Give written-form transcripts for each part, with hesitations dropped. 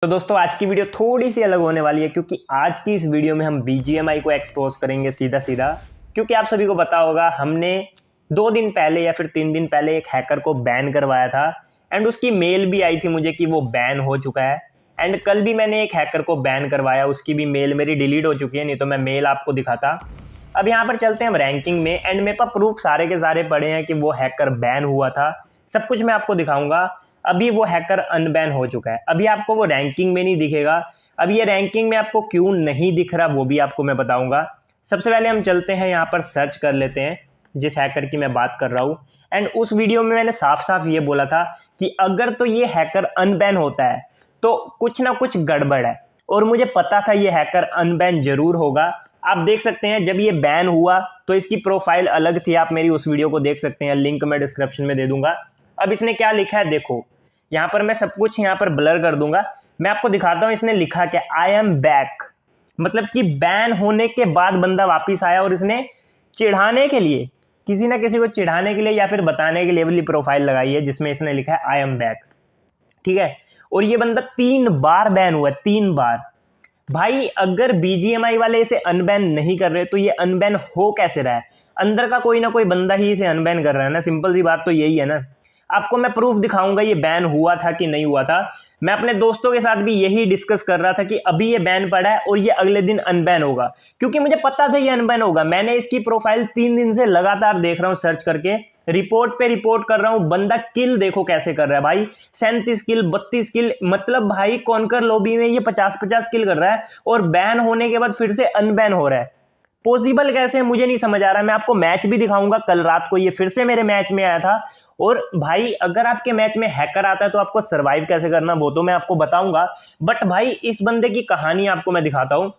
तो दोस्तों आज की वीडियो थोड़ी सी अलग होने वाली है क्योंकि आज की इस वीडियो में हम BGMI को एक्सपोज करेंगे सीधा सीधा। क्योंकि आप सभी को पता होगा हमने 2 दिन पहले या फिर 3 दिन पहले एक हैकर को बैन करवाया था एंड उसकी मेल भी आई थी मुझे कि वो बैन हो चुका है। एंड कल भी मैंने एक हैकर को बैन करवाया, उसकी भी मेल मेरी डिलीट हो चुकी है, नहीं तो मैं मेल आपको दिखाता। अब यहाँ पर चलते हैं हम रैंकिंग में एंड मेरे पास प्रूफ सारे के सारे पड़े हैं कि वो हैकर बैन हुआ था, सब कुछ मैं आपको दिखाऊंगा। अभी वो हैकर अनबैन हो चुका है, अभी आपको वो रैंकिंग में नहीं दिखेगा। अब ये रैंकिंग में आपको क्यों नहीं दिख रहा वो भी आपको मैं बताऊंगा। सबसे पहले हम चलते हैं यहाँ पर सर्च कर लेते हैं जिस हैकर की मैं बात कर रहा हूँ। एंड उस वीडियो में मैंने साफ साफ ये बोला था कि अगर तो ये हैकर अनबैन होता है तो कुछ ना कुछ गड़बड़ है, और मुझे पता था ये हैकर अनबैन जरूर होगा। आप देख सकते हैं जब ये बैन हुआ तो इसकी प्रोफाइल अलग थी, आप मेरी उस वीडियो को देख सकते हैं, लिंक मैं डिस्क्रिप्शन में दे दूंगा। अब इसने क्या लिखा है देखो, यहाँ पर मैं सब कुछ यहाँ पर ब्लर कर दूंगा, मैं आपको दिखाता हूँ इसने लिखा क्या, आई एम बैक। मतलब कि बैन होने के बाद बंदा वापिस आया और इसने चिढ़ाने के लिए, किसी ना किसी को चिढ़ाने के लिए या फिर बताने के लिए वाली प्रोफाइल लगाई है जिसमें इसने लिखा है आई एम बैक, ठीक है। और ये बंदा 3 बार बैन हुआ है, 3 बार। भाई अगर BGMI वाले इसे अनबैन नहीं कर रहे तो ये अनबैन हो कैसे रहा है? अंदर का कोई ना कोई बंदा ही इसे अनबैन कर रहा है ना, सिंपल सी बात तो यही है ना। आपको मैं प्रूफ दिखाऊंगा ये बैन हुआ था कि नहीं हुआ था। मैं अपने दोस्तों के साथ भी यही डिस्कस कर रहा था कि अभी ये बैन पड़ा है और ये अगले दिन अनबैन होगा, क्योंकि मुझे पता था ये अनबैन होगा। मैंने इसकी प्रोफाइल 3 दिन से लगातार देख रहा हूँ, सर्च करके रिपोर्ट पे रिपोर्ट कर रहा हूँ। बंदा किल देखो कैसे कर रहा है भाई, 37 किल 32 किल, मतलब भाई कॉन्कर लॉबी में ये 50-50 किल कर रहा है और बैन होने के बाद फिर से अनबैन हो रहा है। पॉसिबल कैसे है मुझे नहीं समझ आ रहा है। मैं आपको मैच भी दिखाऊंगा, कल रात को ये फिर से मेरे मैच में आया था। और भाई अगर आपके मैच में हैकर आता है तो आपको सरवाइव कैसे करना वो तो मैं आपको बताऊंगा। बट भाई इस बंदे की कहानी आपको मैं दिखाता हूं।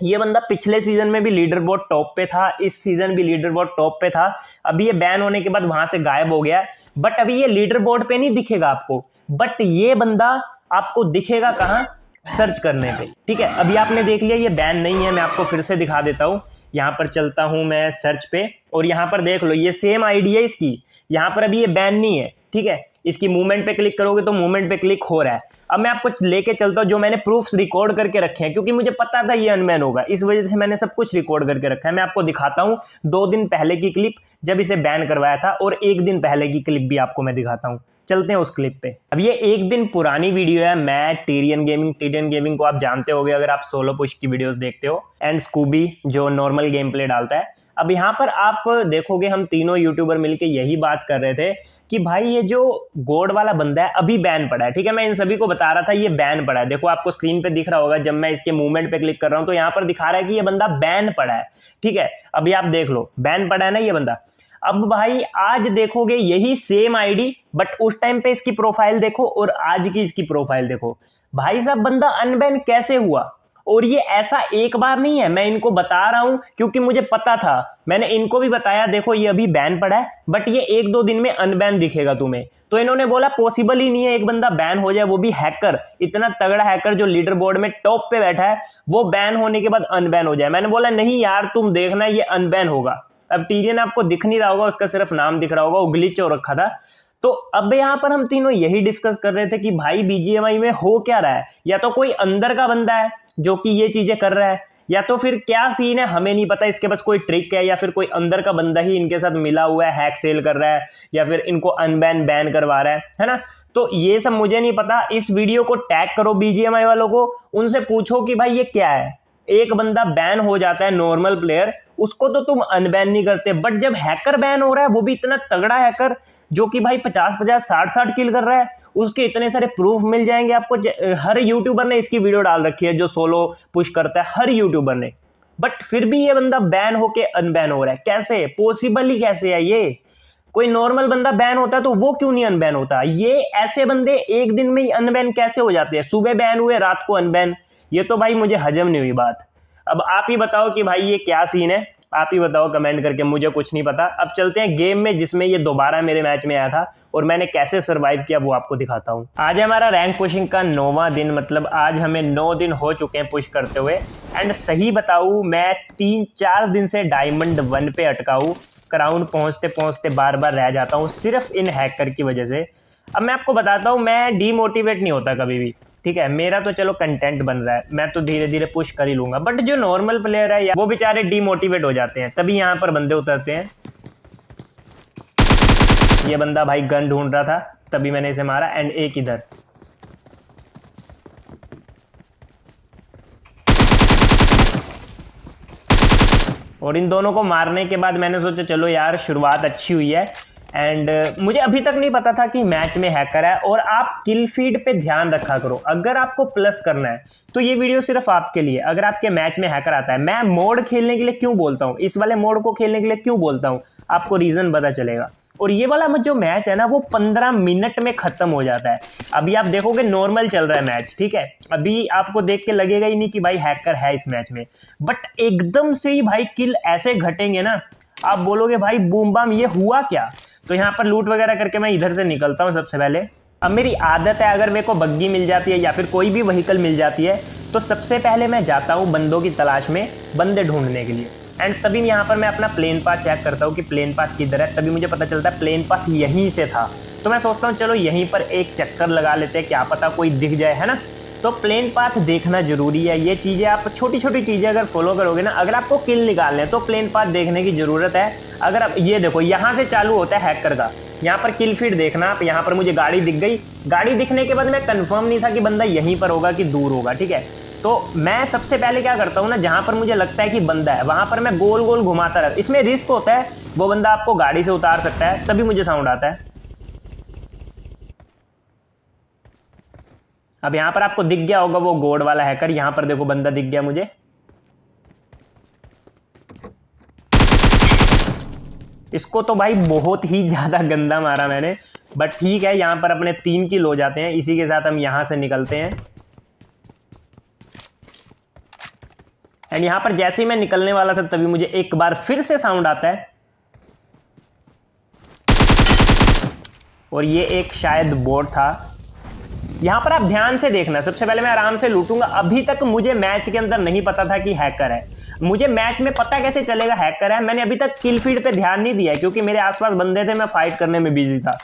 ये बंदा पिछले सीजन में भी लीडर बोर्ड टॉप पे था, इस सीजन भी लीडर बोर्ड टॉप पे था। अभी ये बैन होने के बाद वहां से गायब हो गया, बट अभी ये लीडर बोर्ड पे नहीं दिखेगा आपको, बट ये बंदा आपको दिखेगा कहाँ, सर्च करने पे, ठीक है। अभी आपने देख लिया ये बैन नहीं है, मैं आपको फिर से दिखा देता हूँ। यहाँ पर चलता हूँ मैं सर्च पे और यहाँ पर देख लो ये सेम आईडी है इसकी, यहाँ पर अभी ये बैन नहीं है, ठीक है। इसकी मूवमेंट पे क्लिक करोगे तो मूवमेंट पे क्लिक हो रहा है। अब मैं आपको लेके चलता हूँ जो मैंने प्रूफ्स रिकॉर्ड करके रखे हैं, क्योंकि मुझे पता था ये अनबैन होगा, इस वजह से मैंने सब कुछ रिकॉर्ड करके रखा है। मैं आपको दिखाता हूँ 2 दिन पहले की क्लिप जब इसे बैन करवाया था और 1 दिन पहले की क्लिप भी आपको मैं दिखाता हूँ। चलते हैं उस क्लिप पे। अब ये 1 दिन पुरानी वीडियो है। मैं टीरियन गेमिंग को आप जानते होगे अगर आप सोलो पुश की वीडियोस देखते हो, एंड स्कूबी जो नॉर्मल गेम प्ले डालता है। अब यहाँ पर आप देखोगे हम तीनों यूट्यूबर मिलके यही बात कर रहे थे कि भाई ये जो गोड वाला बंदा है अभी बैन पड़ा है, ठीक है। मैं इन सभी को बता रहा था ये बैन पड़ा है। देखो आपको स्क्रीन पे दिख रहा होगा, जब मैं इसके मूवमेंट पे क्लिक कर रहा हूँ तो यहाँ पर दिखा रहा है कि ये बंदा बैन पड़ा है, ठीक है। अभी आप देख लो बैन पड़ा है ना ये बंदा। अब भाई आज देखोगे यही सेम आईडी, बट उस टाइम पे इसकी प्रोफाइल देखो और आज की इसकी प्रोफाइल देखो। भाई साहब बंदा अनबैन कैसे हुआ? और ये ऐसा एक बार नहीं है, मैं इनको बता रहा हूं क्योंकि मुझे पता था, मैंने इनको भी बताया देखो ये अभी बैन पड़ा है बट ये 1-2 दिन में अनबैन दिखेगा तुम्हें। तो इन्होंने बोला पॉसिबल ही नहीं है एक बंदा बैन हो जाए, वो भी हैकर, इतना तगड़ा हैकर जो लीडर बोर्ड में टॉप पे बैठा है, वो बैन होने के बाद अनबैन हो जाए। मैंने बोला नहीं यार तुम देखना ये अनबैन होगा। अब टीरियन आपको दिख नहीं रहा होगा, उसका सिर्फ नाम दिख रहा होगा, वो ग्लिच हो रखा था। तो अब यहाँ पर हम तीनों यही डिस्कस कर रहे थे कि भाई BGMI में हो क्या रहा है, या तो कोई अंदर का बंदा है जो कि ये चीजें कर रहा है, या तो फिर क्या सीन है हमें नहीं पता, इसके पास कोई ट्रिक है, या फिर कोई अंदर का बंदा ही इनके साथ मिला हुआ है, हैक सेल कर रहा है, या फिर इनको अनबैन बैन करवा रहा है ना। तो ये सब मुझे नहीं पता। इस वीडियो को टैग करो BGMI वालों को, उनसे पूछो कि भाई ये क्या है। एक बंदा बैन हो जाता है नॉर्मल प्लेयर, उसको तो तुम अनबैन नहीं करते, बट जब हैकर बैन हो रहा है वो भी इतना तगड़ा हैकर जो कि भाई 50-50 60-60 किल कर रहा है, उसके इतने सारे प्रूफ मिल जाएंगे आपको। हर यूट्यूबर ने इसकी वीडियो डाल रखी है जो सोलो पुश करता है, हर यूट्यूबर ने, बट फिर भी ये बंदा बैन होके अनबैन हो रहा है। कैसे पॉसिबल ही कैसे है ये? कोई नॉर्मल बंदा बैन होता है तो वो क्यों नहीं अनबैन होता? ये ऐसे बंदे 1 दिन में ही अनबैन कैसे हो जाते हैं? सुबह बैन हुए रात को अनबैन, ये तो भाई मुझे हजम नहीं हुई बात। अब आप ही बताओ कि भाई ये क्या सीन है, आप ही बताओ कमेंट करके, मुझे कुछ नहीं पता। अब चलते हैं गेम में जिसमें ये दोबारा मेरे मैच में आया था और मैंने कैसे सरवाइव किया वो आपको दिखाता हूँ। आज हमारा रैंक पुशिंग का 9वां दिन, मतलब आज हमें 9 दिन हो चुके हैं पुश करते हुए। एंड सही बताऊँ मैं 3-4 दिन से डायमंड 1 पे अटका हूँ, क्राउन पहुँचते पहुँचते बार बार रह जाता हूँ सिर्फ इन हैकर की वजह से। अब मैं आपको बताता हूँ, मैं डीमोटिवेट नहीं होता कभी भी। ठीक है, मेरा तो चलो कंटेंट बन रहा है, मैं तो धीरे धीरे पुश कर ही लूंगा, बट जो नॉर्मल प्लेयर है वो बेचारे डीमोटिवेट हो जाते हैं, तभी यहाँ पर बंदे उतरते हैं। ये बंदा भाई गन ढूंढ रहा था, तभी मैंने इसे मारा। एंड एक इधर, और इन दोनों को मारने के बाद मैंने सोचा चलो यार शुरुआत अच्छी हुई है। एंड मुझे अभी तक नहीं पता था कि मैच में हैकर है। और आप किल फीड पे ध्यान रखा करो, अगर आपको प्लस करना है तो ये वीडियो सिर्फ आपके लिए। अगर आपके मैच में हैकर आता है, मैं मोड खेलने के लिए क्यों बोलता हूँ, इस वाले मोड को खेलने के लिए क्यों बोलता हूँ, आपको रीजन पता चलेगा। और ये वाला जो मैच है ना वो 15 मिनट में खत्म हो जाता है। अभी आप देखोगे नॉर्मल चल रहा है मैच, ठीक है, अभी आपको देख के लगेगा ही नहीं कि भाई हैकर है इस मैच में, बट एकदम से ही भाई किल ऐसे घटेंगे ना, आप बोलोगे भाई बूम बाम ये हुआ क्या। तो यहाँ पर लूट वगैरह करके मैं इधर से निकलता हूँ सबसे पहले। अब मेरी आदत है, अगर मेरे को बग्गी मिल जाती है या फिर कोई भी व्हीकल मिल जाती है तो सबसे पहले मैं जाता हूँ बंदों की तलाश में, बंदे ढूंढने के लिए। एंड तभी यहाँ पर मैं अपना प्लेन पाथ चेक करता हूँ कि प्लेन पाथ किधर है। तभी मुझे पता चलता है प्लेन पाथ यहीं से था। तो मैं सोचता हूँ चलो यहीं पर एक चक्कर लगा लेते हैं, क्या पता कोई दिख जाए, है ना। तो प्लेन पाथ देखना जरूरी है। ये चीज़ें आप छोटी छोटी चीज़ें अगर फॉलो करोगे ना, अगर आपको किल निकालने हैं तो प्लेन पाथ देखने की ज़रूरत है। अगर आप ये देखो यहाँ से चालू होता है हैकर का, यहाँ पर किल फीड देखना आप। यहाँ पर मुझे गाड़ी दिख गई, गाड़ी दिखने के बाद मैं कंफर्म नहीं था कि बंदा यहीं पर होगा कि दूर होगा, ठीक है। तो मैं सबसे पहले क्या करता हूँ ना, जहाँ पर मुझे लगता है कि बंदा है वहाँ पर मैं गोल गोल घुमाता रहता। इसमें रिस्क होता है, वो बंदा आपको गाड़ी से उतार सकता है, तभी मुझे साउंड आता है। अब यहाँ पर आपको दिख गया होगा वो गोड वाला हैकर, यहाँ पर देखो बंदा दिख गया मुझे। इसको तो भाई बहुत ही ज्यादा गंदा मारा मैंने, बट ठीक है, यहाँ पर अपने 3 किल हो जाते हैं। इसी के साथ हम यहाँ से निकलते हैं। एंड यहाँ पर जैसे ही मैं निकलने वाला था तभी मुझे एक बार फिर से साउंड आता है, और ये एक शायद बोट था। यहाँ पर आप ध्यान से देखना, सबसे पहले मैं आराम से लूटूंगा। अभी तक मुझे मैच के अंदर नहीं पता था कि हैकर है। मुझे मैच में पता कैसे चलेगा हैकर है, मैंने अभी तक किल फीड पे ध्यान नहीं दिया है क्योंकि मेरे आसपास बंदे थे, मैं फाइट करने में बिजी था।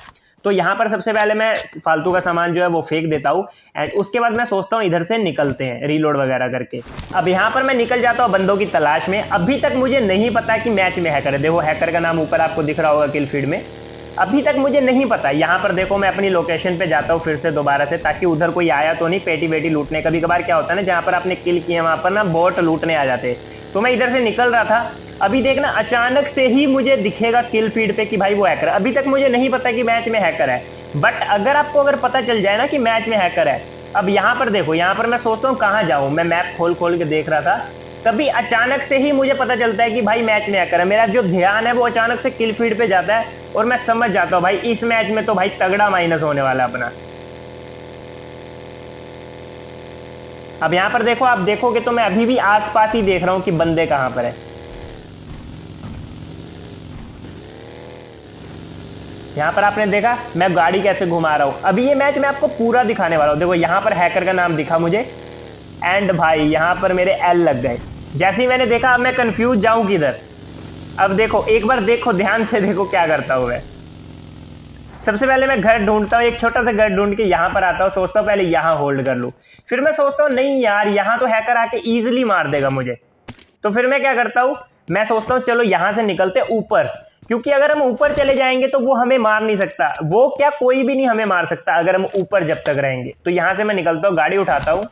तो यहाँ पर सबसे पहले मैं फालतू का सामान जो है वो फेंक देता हूँ। एंड उसके बाद मैं सोचता हूँ इधर से निकलते हैं रीलोड वगैरह करके। अब यहाँ पर मैं निकल जाता हूँ बंदों की तलाश में। अभी तक मुझे नहीं पता कि मैच में हैकर है। देखो हैकर का नाम ऊपर आपको दिख रहा होगा किल फीड में, अभी तक मुझे नहीं पता। यहाँ पर देखो मैं अपनी लोकेशन पे जाता हूँ फिर से दोबारा से, ताकि उधर कोई आया तो नहीं पेटी वेटी लूटने। कभी कभार क्या होता है ना, जहाँ पर आपने किल किया वहाँ पर ना बोट लूटने आ जाते। तो मैं इधर से निकल रहा था, अभी देखना अचानक से ही मुझे दिखेगा किल फीड पे कि भाई वो हैकर है। अभी तक मुझे नहीं पता कि मैच में हैकर है, बट अगर पता चल जाए ना कि मैच में हैकर है, अब यहाँ पर देखो, यहाँ पर मैं सोचता हूँ कहाँ जाऊँ। मैं मैप खोल खोल के देख रहा था, तभी अचानक से ही मुझे पता चलता है कि भाई मैच में हैकर है। मेरा जो ध्यान है वो अचानक से किल फीड पे जाता है और मैं समझ जाता हूँ भाई इस मैच में तो भाई तगड़ा माइनस होने वाला अपना। अब यहाँ पर देखो, आप देखोगे तो मैं अभी भी आसपास ही देख रहा हूँ कि बंदे कहाँ पर है। यहाँ पर आपने देखा मैं गाड़ी कैसे घुमा रहा हूँ। अभी ये मैच मैं आपको पूरा दिखाने वाला हूँ। देखो यहाँ पर हैकर का नाम दिखा मुझे, एंड भाई यहाँ पर मेरे एल लग गए। जैसे ही मैंने देखा अब मैं कंफ्यूज जाऊँ किधर। अब देखो एक बार देखो, ध्यान से देखो क्या करता हूँ मैं। सबसे पहले मैं घर ढूंढता हूँ, एक छोटा सा घर ढूंढ के यहाँ पर आता हूँ, सोचता हूँ पहले यहाँ होल्ड कर लूँ। फिर मैं सोचता हूँ नहीं यार, यहाँ तो हैकर आके ईजिली मार देगा मुझे। तो फिर मैं क्या करता हूँ, मैं सोचता हूँ चलो यहाँ से निकलते ऊपर, क्योंकि अगर हम ऊपर चले जाएंगे तो वो हमें मार नहीं सकता। वो क्या, कोई भी नहीं हमें मार सकता अगर हम ऊपर जब तक रहेंगे। तो यहाँ से मैं निकलता हूँ, गाड़ी उठाता हूँ,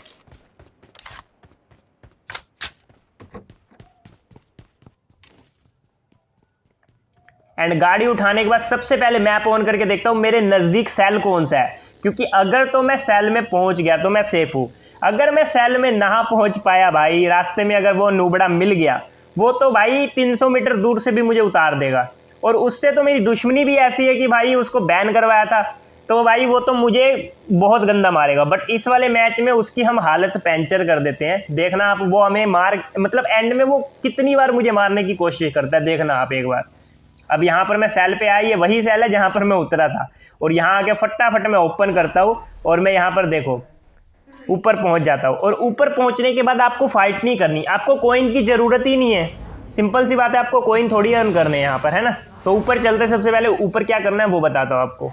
एंड गाड़ी उठाने के बाद सबसे पहले मैप ऑन करके देखता हूँ मेरे नजदीक सेल कौन सा है, क्योंकि अगर तो मैं सेल में पहुंच गया तो मैं सेफ हूँ। अगर मैं सेल में ना पहुंच पाया भाई, रास्ते में अगर वो नूबड़ा मिल गया, वो तो भाई 300 मीटर दूर से भी मुझे उतार देगा। और उससे तो मेरी दुश्मनी भी ऐसी है कि भाई उसको बैन करवाया था, तो भाई वो तो मुझे बहुत गंदा मारेगा। बट इस वाले मैच में उसकी हम हालत पैंचर कर देते हैं। देखना आप, वो हमें मतलब एंड में वो कितनी बार मुझे मारने की कोशिश करता है, देखना आप एक बार। अब यहाँ पर मैं सेल पे आई, है वही सेल है जहाँ पर मैं उतरा था, और यहाँ आके फटाफट मैं ओपन करता हूँ और मैं यहाँ पर देखो ऊपर पहुँच जाता हूँ। और ऊपर पहुँचने के बाद आपको फाइट नहीं करनी, आपको कॉइन की ज़रूरत ही नहीं है। सिंपल सी बात है, आपको कॉइन थोड़ी अर्न करने हैं यहाँ पर, है ना। तो ऊपर चलते, सबसे पहले ऊपर क्या करना है वो बताता हूँ आपको।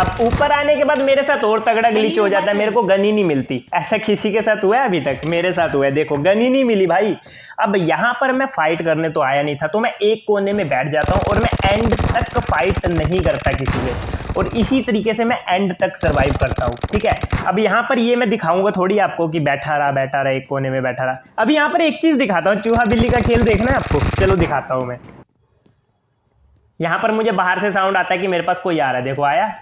अब ऊपर आने के बाद मेरे साथ और तगड़ा ग्लिच हो जाता है, मेरे को गन ही नहीं मिलती। ऐसा किसी के साथ हुआ है अभी तक? मेरे साथ हुआ है, देखो गन ही नहीं मिली भाई। अब यहाँ पर मैं फाइट करने तो आया नहीं था, तो मैं एक कोने में बैठ जाता हूँ और मैं एंड तक फाइट नहीं करता किसी से, और इसी तरीके से मैं एंड तक सर्वाइव करता हूँ। ठीक है, अब यहाँ पर ये मैं दिखाऊंगा थोड़ी आपको कि बैठा रहा एक कोने में बैठा रहा। अब यहाँ पर एक चीज दिखाता हूँ, चूहा बिल्ली का खेल देखना है आपको, चलो दिखाता हूँ मैं। यहाँ पर मुझे बाहर से साउंड आता है कि मेरे पास कोई आ रहा है, देखो आया।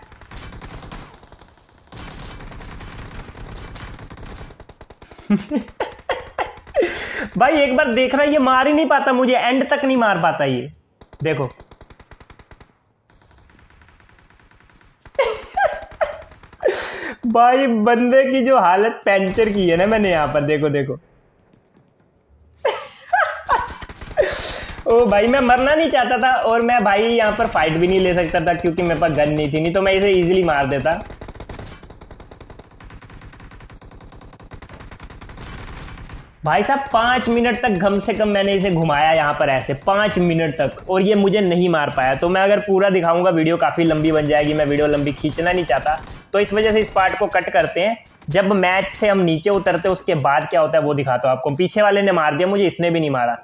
भाई एक बार देख रहा है, ये मार ही नहीं पाता मुझे, एंड तक नहीं मार पाता ये, देखो। भाई बंदे की जो हालत पैंचर की है ना मैंने यहाँ पर, देखो देखो। ओ भाई मैं मरना नहीं चाहता था, और मैं भाई यहाँ पर फाइट भी नहीं ले सकता था क्योंकि मेरे पास गन नहीं थी, नहीं तो मैं इसे इजीली मार देता। भाई साहब 5 मिनट तक कम से कम मैंने इसे घुमाया यहाँ पर ऐसे 5 मिनट तक, और ये मुझे नहीं मार पाया। तो मैं अगर पूरा दिखाऊंगा वीडियो काफ़ी लंबी बन जाएगी, मैं वीडियो लंबी खींचना नहीं चाहता, तो इस वजह से इस पार्ट को कट करते हैं। जब मैच से हम नीचे उतरते हैं उसके बाद क्या होता है वो दिखाता हूँ आपको। पीछे वाले ने मार दिया मुझे, इसने भी नहीं मारा।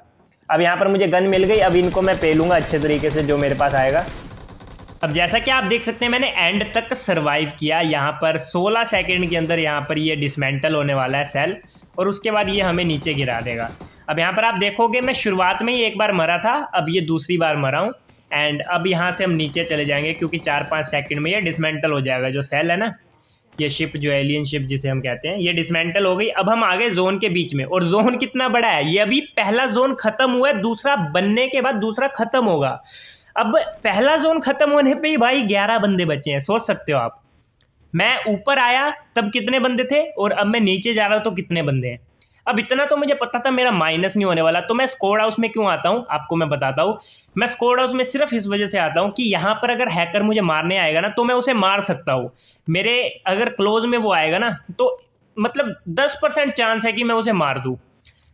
अब यहाँ पर मुझे गन मिल गई, अब इनको मैं पेलूंगा अच्छे तरीके से जो मेरे पास आएगा। अब जैसा कि आप देख सकते हैं मैंने एंड तक सर्वाइव किया। यहाँ पर 16 सेकंड के अंदर यहाँ पर ये डिसमेंटल होने वाला है सेल, और उसके बाद ये हमें नीचे गिरा देगा। अब यहाँ पर आप देखोगे मैं शुरुआत में ही एक बार मरा था, अब ये दूसरी बार मरा हूँ। एंड अब यहाँ से हम नीचे चले जाएंगे क्योंकि 4-5 सेकंड में ये डिसमेंटल हो जाएगा। जो सेल है ना, ये शिप जो एलियन शिप जिसे हम कहते हैं, ये डिसमेंटल हो गई। अब हम आ गए जोन के बीच में, और जोन कितना बड़ा है, ये अभी पहला जोन खत्म हुआ है, दूसरा बनने के बाद दूसरा खत्म होगा। अब पहला जोन खत्म होने पे ही भाई 11 बंदे बचे हैं, सोच सकते हो आप। मैं ऊपर आया तब कितने बंदे थे, और अब मैं नीचे जा रहा हूं तो कितने बंदे हैं। अब इतना तो मुझे पता था मेरा माइनस नहीं होने वाला। तो मैं स्क्वाड हाउस में क्यों आता हूं आपको मैं बताता हूं। मैं स्क्वाड हाउस में सिर्फ इस वजह से आता हूं कि यहाँ पर अगर हैकर मुझे मारने आएगा ना तो मैं उसे मार सकता हूँ। मेरे अगर क्लोज में वो आएगा ना तो मतलब 10% चांस है कि मैं उसे मार दूँ,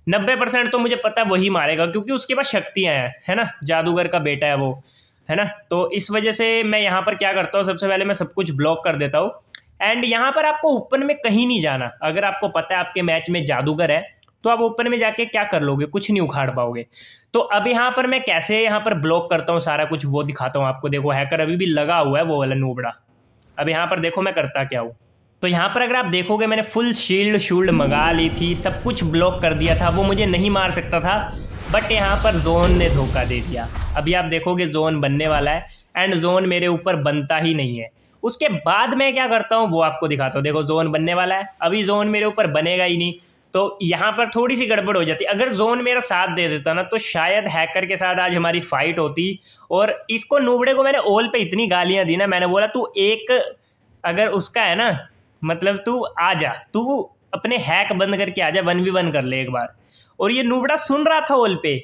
90% तो मुझे पता है वही मारेगा, क्योंकि उसके पास शक्तियाँ हैं, है ना, जादूगर का बेटा है वो, है ना। तो इस वजह से मैं यहाँ पर क्या करता हूँ, सबसे पहले मैं सब कुछ ब्लॉक कर देता हूँ। एंड यहाँ पर आपको ओपन में कहीं नहीं जाना। अगर आपको पता है आपके मैच में जादूगर है तो आप ओपन में जाके क्या कर लोगे, कुछ नहीं उखाड़ पाओगे। तो अब यहाँ पर मैं कैसे यहाँ पर ब्लॉक करता हूँ सारा कुछ वो दिखाता हूँ आपको। देखो हैकर अभी भी लगा हुआ है वो वाला नूबड़ा। अब यहाँ पर देखो मैं करता क्या हूँ। तो यहाँ पर अगर आप देखोगे मैंने फुल शील्ड मंगा ली थी, सब कुछ ब्लॉक कर दिया था, वो मुझे नहीं मार सकता था। बट यहाँ पर जोन ने धोखा दे दिया। अभी आप देखोगे जोन बनने वाला है, एंड जोन मेरे ऊपर बनता ही नहीं है। उसके बाद मैं क्या करता हूँ वो आपको दिखाता हूँ। देखो जोन बनने वाला है, अभी जोन मेरे ऊपर बनेगा ही नहीं, तो यहाँ पर थोड़ी सी गड़बड़ हो जाती। अगर जोन मेरा साथ दे देता ना तो शायद हैकर के साथ आज हमारी फाइट होती। और इसको नूबड़े को मैंने ओल पे इतनी गालियाँ दी ना, मैंने बोला तू एक अगर उसका है ना, मतलब तू आ जा, तू अपने हैक बंद करके आ जा, 1v1 कर ले एक बार। और ये नूबड़ा सुन रहा था ओल पे।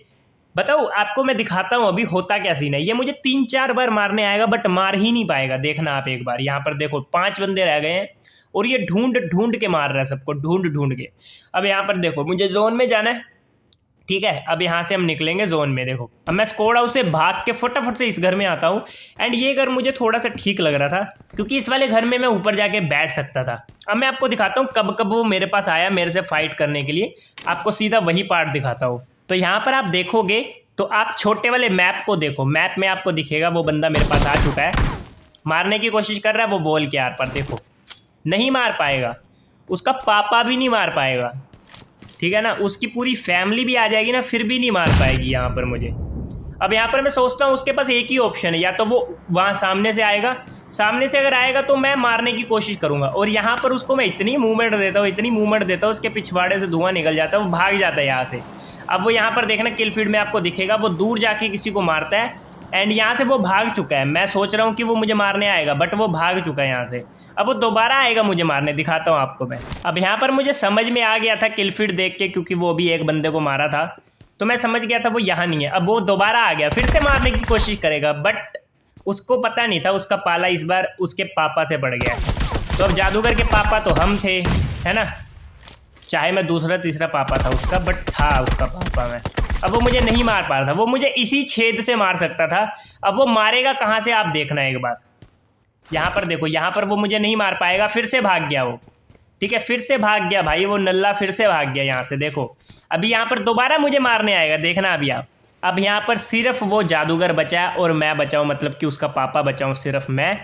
बताओ आपको मैं दिखाता हूँ अभी होता क्या सीन है। ये मुझे 3-4 बार मारने आएगा बट मार ही नहीं पाएगा। देखना आप एक बार, यहाँ पर देखो 5 बंदे रह गए हैं और ये ढूंढ के मार रहा है सबको, ढूंढ के। अब यहाँ पर देखो मुझे जोन में जाना है, ठीक है। अब यहाँ से हम निकलेंगे जोन में। देखो अब मैं स्क्वाड हाउस से भाग के फटाफट से इस घर में आता हूँ। एंड ये घर मुझे थोड़ा सा ठीक लग रहा था क्योंकि इस वाले घर में मैं ऊपर जाके बैठ सकता था। अब मैं आपको दिखाता हूँ कब कब वो मेरे पास आया मेरे से फाइट करने के लिए, आपको सीधा वही पार्ट दिखाता हूँ। तो यहाँ पर आप देखोगे तो आप छोटे वाले मैप को देखो, मैप में आपको दिखेगा वो बंदा मेरे पास आ चुका है, मारने की कोशिश कर रहा है वो बॉल के आर पर। देखो नहीं मार पाएगा, उसका पापा भी नहीं मार पाएगा, ठीक है ना, उसकी पूरी फैमिली भी आ जाएगी ना फिर भी नहीं मार पाएगी यहाँ पर मुझे। अब यहाँ पर मैं सोचता हूँ उसके पास एक ही ऑप्शन है, या तो वो वहाँ सामने से आएगा, सामने से अगर आएगा तो मैं मारने की कोशिश करूँगा। और यहाँ पर उसको मैं इतनी मूवमेंट देता हूँ, इतनी मूवमेंट देता हूँ, उसके पिछवाड़े से धुआं निकल जाता है, वो भाग जाता है यहाँ से। अब वो यहाँ पर देखना किल फीड में आपको दिखेगा, वो दूर जाके किसी को मारता है एंड यहाँ से वो भाग चुका है। मैं सोच रहा हूँ कि वो मुझे मारने आएगा बट वो भाग चुका है यहाँ से। अब वो दोबारा आएगा मुझे मारने, दिखाता हूँ आपको मैं। अब यहाँ पर मुझे समझ में आ गया था किल फीड देख के, क्योंकि वो भी एक बंदे को मारा था तो मैं समझ गया था वो यहाँ नहीं है। अब वो दोबारा आ गया, फिर से मारने की कोशिश करेगा बट उसको पता नहीं था उसका पाला इस बार उसके पापा से पड़ गया। तो अब जादूगर के पापा तो हम थे, है ना, चाहे मैं दूसरा तीसरा पापा था उसका बट था उसका पापा मैं। अब वो मुझे नहीं मार पा रहा था, वो मुझे इसी छेद से मार सकता था। अब वो मारेगा कहाँ से आप देखना एक बार। यहाँ पर देखो, यहाँ पर वो मुझे नहीं मार पाएगा, फिर से भाग गया वो। ठीक है, फिर से भाग गया भाई वो नल्ला, फिर से भाग गया यहाँ से। देखो अभी यहाँ पर दोबारा मुझे मारने आएगा, देखना अभी आप। अब यहाँ पर सिर्फ वो जादूगर बचा है और मैं बचाऊँ, मतलब कि उसका पापा बचाऊँ, सिर्फ मैं।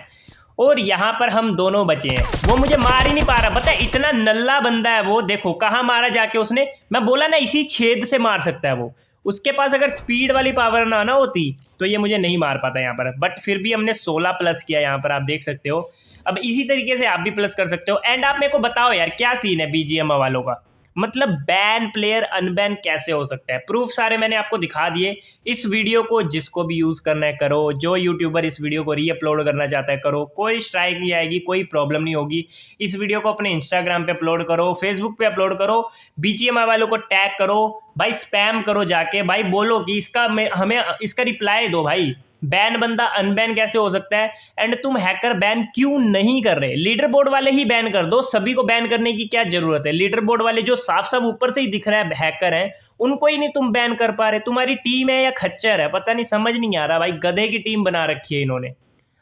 और यहाँ पर हम दोनों बचे हैं। वो मुझे मार ही नहीं पा रहा, पता है इतना नल्ला बंदा है वो। देखो कहाँ मारा जाके उसने, मैं बोला ना इसी छेद से मार सकता है वो। उसके पास अगर स्पीड वाली पावर ना होती तो ये मुझे नहीं मार पाता यहाँ पर। बट फिर भी हमने 16 प्लस किया यहाँ पर, आप देख सकते हो। अब इसी तरीके से आप भी प्लस कर सकते हो। एंड आप मेरे को बताओ यार, क्या सीन है बीजीएम वालों का, मतलब बैन प्लेयर अनबैन कैसे हो सकता है? प्रूफ सारे मैंने आपको दिखा दिए। इस वीडियो को जिसको भी यूज़ करना है करो, जो यूट्यूबर इस वीडियो को रीअपलोड करना चाहता है करो, कोई स्ट्राइक नहीं आएगी, कोई प्रॉब्लम नहीं होगी। इस वीडियो को अपने इंस्टाग्राम पे अपलोड करो, फेसबुक पे अपलोड करो, बीजीएम वालों को टैग करो भाई, स्पैम करो जाके भाई, बोलो कि इसका हमें इसका रिप्लाई दो भाई। बैन बंदा अनबैन कैसे हो सकता है? एंड तुम हैकर बैन क्यों नहीं कर रहे? लीडर बोर्ड वाले ही बैन कर दो, सभी को बैन करने की क्या जरूरत है? लीडर बोर्ड वाले जो साफ साफ ऊपर से ही दिख रहा है हैकर हैं, उनको ही नहीं तुम बैन कर पा रहे। तुम्हारी टीम है या खच्चर है, पता नहीं, समझ नहीं आ रहा भाई। गधे की टीम बना रखी है इन्होंने।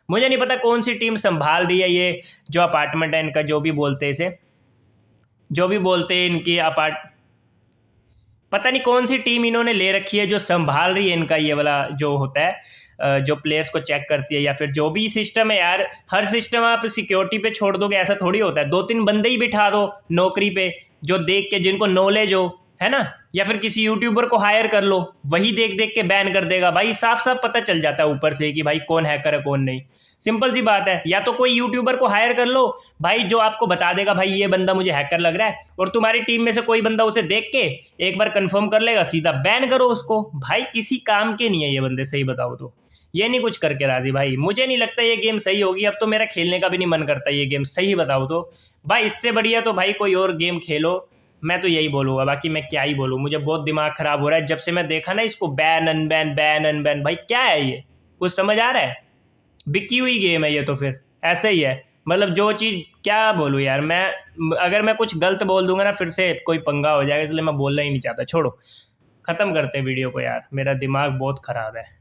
मुझे नहीं पता कौन सी टीम संभाल रही है ये जो अपार्टमेंट है इनका, जो भी बोलते हैं इसे, जो भी बोलते हैं इनकी पता नहीं कौन सी टीम इन्होंने ले रखी है जो संभाल रही है इनका ये वाला जो होता है, जो प्लेयर्स को चेक करती है, या फिर जो भी सिस्टम है यार। हर सिस्टम आप सिक्योरिटी पे छोड़ दोगे, ऐसा थोड़ी होता है। 2-3 बंदे ही बिठा दो नौकरी पे जो देख के, जिनको नॉलेज हो, है ना। या फिर किसी यूट्यूबर को हायर कर लो, वही देख देख के बैन कर देगा भाई। साफ साफ पता चल जाता है ऊपर से कि भाई कौन हैकर है कौन नहीं। सिंपल सी बात है। या तो कोई यूट्यूबर को हायर कर लो भाई, जो आपको बता देगा भाई ये बंदा मुझे हैकर लग रहा है, और तुम्हारी टीम में से कोई बंदा उसे देख के एक बार कंफर्म कर लेगा, सीधा बैन करो उसको। भाई किसी काम के नहीं है ये बंदे, सही बताओ तो। ये नहीं कुछ करके राजी भाई। मुझे नहीं लगता ये गेम सही होगी। अब तो मेरा खेलने का भी नहीं मन करता ये गेम, सही बताओ तो भाई। इससे बढ़िया तो भाई कोई और गेम खेलो, मैं तो यही बोलूँगा। बाकी मैं क्या ही बोलूँ, मुझे बहुत दिमाग खराब हो रहा है जब से मैं देखा ना इसको, बैन अनबैन बैन अनबैन। भाई क्या है ये, कुछ समझ आ रहा है? बिकी हुई गेम है ये तो, फिर ऐसे ही है। मतलब जो चीज़, क्या बोलूँ यार मैं, अगर मैं कुछ गलत बोल दूंगा ना फिर से कोई पंगा हो जाएगा, इसलिए मैं बोलना ही नहीं चाहता। छोड़ो, ख़त्म करते वीडियो को यार, मेरा दिमाग बहुत ख़राब है।